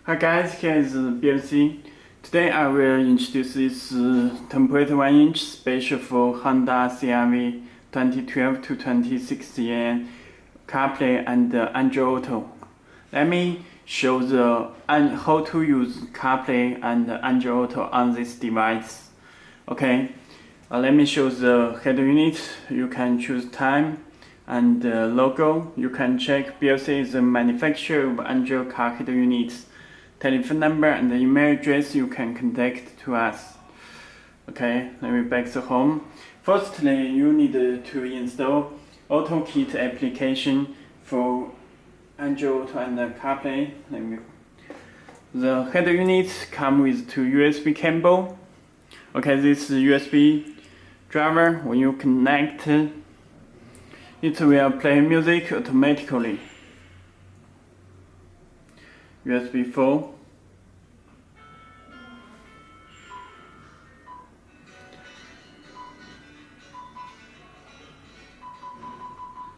Hi guys, here is BLC. Today I will introduce this template 1-inch special for Honda CR-V 2012 to 2016 Carplay and Android Auto. Let me show how to use Carplay and Android Auto on this device. Okay, let me show the header unit. You can choose time and logo. You can check BLC is the manufacturer of Android car header units. Telephone number and the email address you can contact to us. Okay, let me back to home. Firstly, you need to install AutoKit application for Android Auto and Carplay. The header units come with two USB cable. Okay, this USB driver, when you connect, it will play music automatically. USB 4.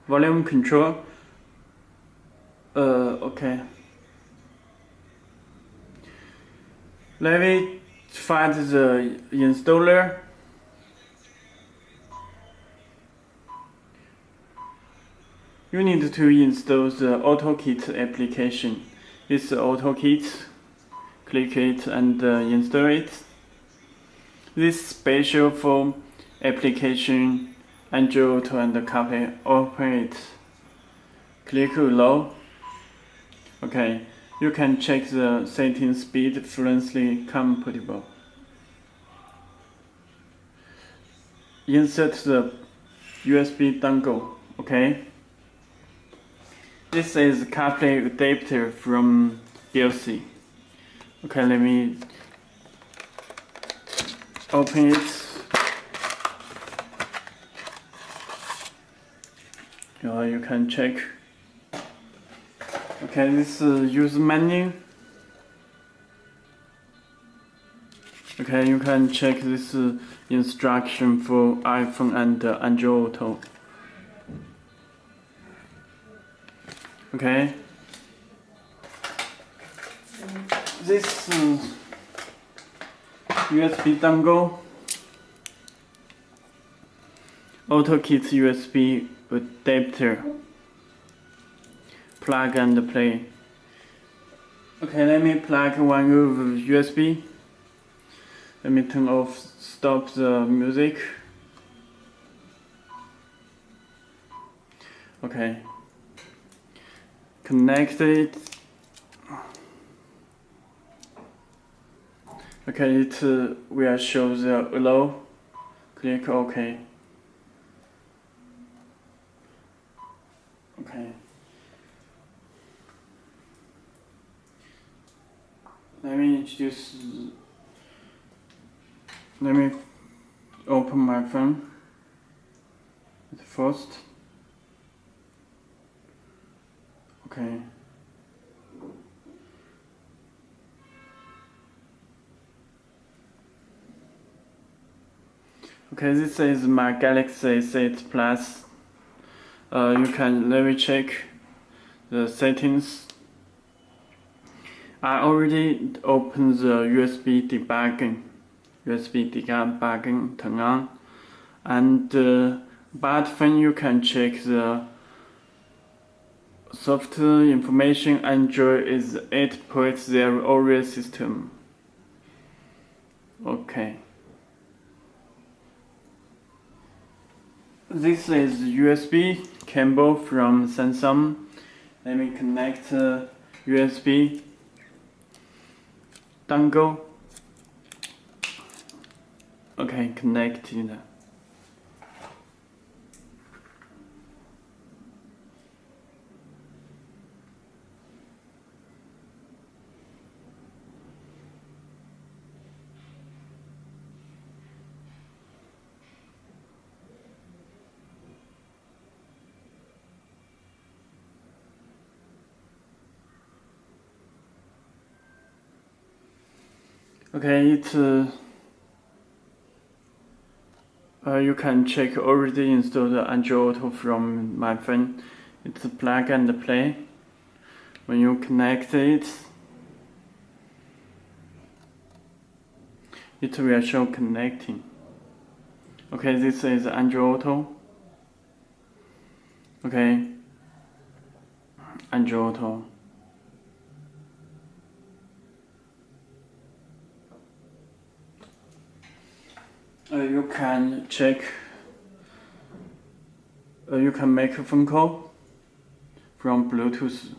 Volume control. Okay. Let me find the installer. You need to install the AutoKit application. This AutoKit, click it and install it. This special for application Android Auto and Carplay. Open it. Click allow. Okay, you can check the setting speed fluently compatible. Insert the USB dongle. Okay. This is Carplay adapter from BLC. Okay, let me open it. You can check. Okay, this is user menu. Okay, you can check this instruction for iPhone and Android Auto. Okay, this USB dongle, AutoKit USB adapter, plug and play. Okay, let me plug one of USB. Let me turn off, stop the music. Okay. Connect it. Okay, it will show the allow. Click OK. Okay. Let me open my phone first. Okay. Okay, this is my Galaxy Z Plus. Let me check the settings. I already opened the USB debugging turn on, and but when you can check the software information, Android is 8.0 Oreo system. Okay. This is USB cable from Samsung. Let me connect USB dongle. Okay, connected. Okay, you can check already installed Android Auto from my phone. It's plug and play. When you connect it, it will show connecting. Okay, this is Android Auto. Okay, Android Auto. You can check. You can make a phone call from Bluetooth.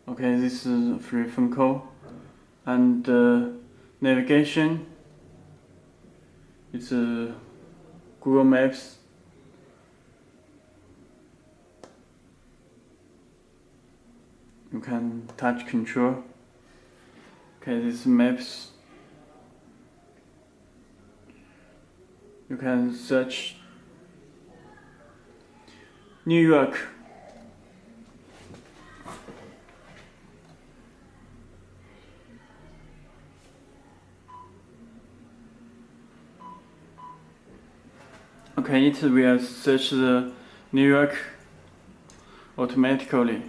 Okay, this is a free phone call, and navigation. It's Google Maps. You can touch control. Okay, this maps. You can search New York. Okay, it will search the New York automatically.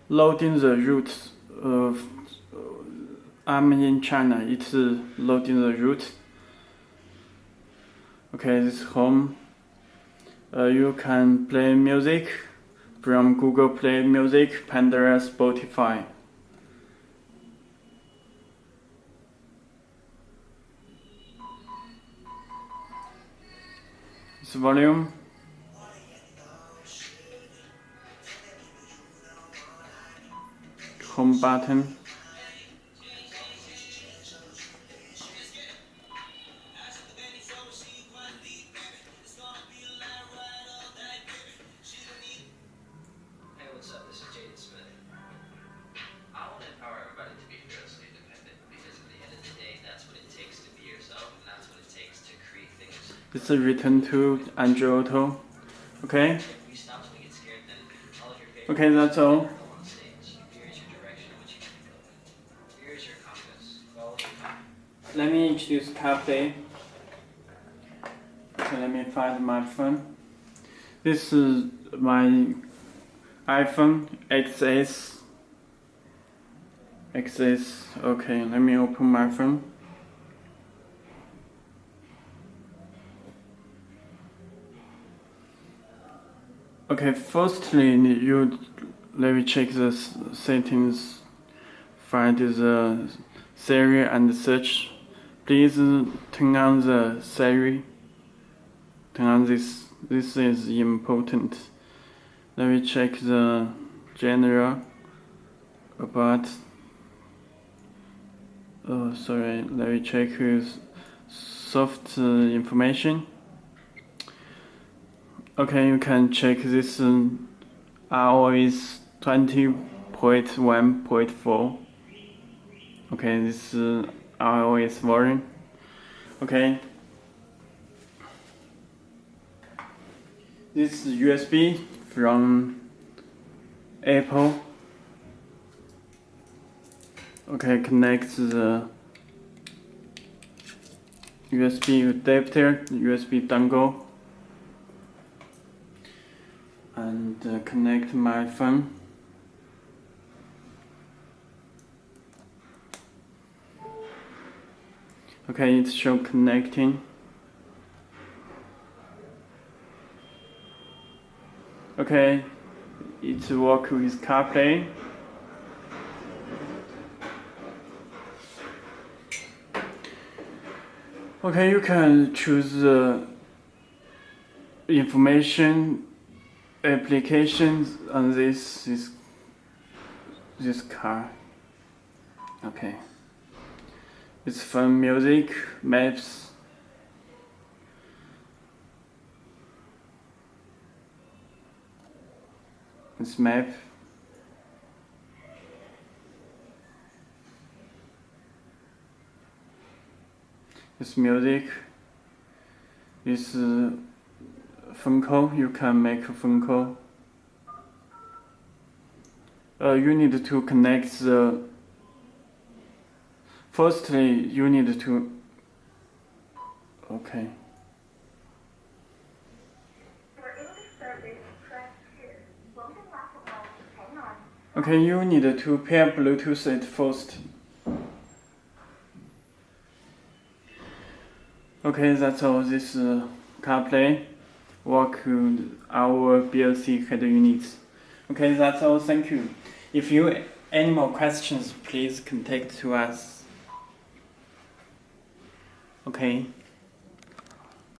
Loading the route of I'm in China. It's loading the route. Okay, this home. You can play music from Google Play Music, Pandora, Spotify. This volume. Home button. It's a return to Android Auto. Okay? Okay, that's all. Let me introduce Carplay. Okay, let me find my phone. This is my iPhone XS. Okay, let me open my phone. Okay, firstly, let me check the settings. Find the Siri and search. Please turn on the Siri. Turn on this. This is important. Let me check the general about. Let me check soft information. Okay, you can check this iOS 20.1.4. Okay, this is iOS version. Okay. This is USB from Apple. Okay, connect the USB adapter, USB dongle, and connect my phone. Okay, it shows connecting. Okay, it works with Carplay. Okay, you can choose the information applications on this car. Okay, it's from music, maps. It's map. It's music. It's phone call. You can make a phone call. You need to connect the. Firstly, you need to. Okay. Okay, you need to pair Bluetooth it first. Okay, that's all. This CarPlay work our BLC head units. Okay, that's all. Thank you. If you any more questions, please contact to us. Okay.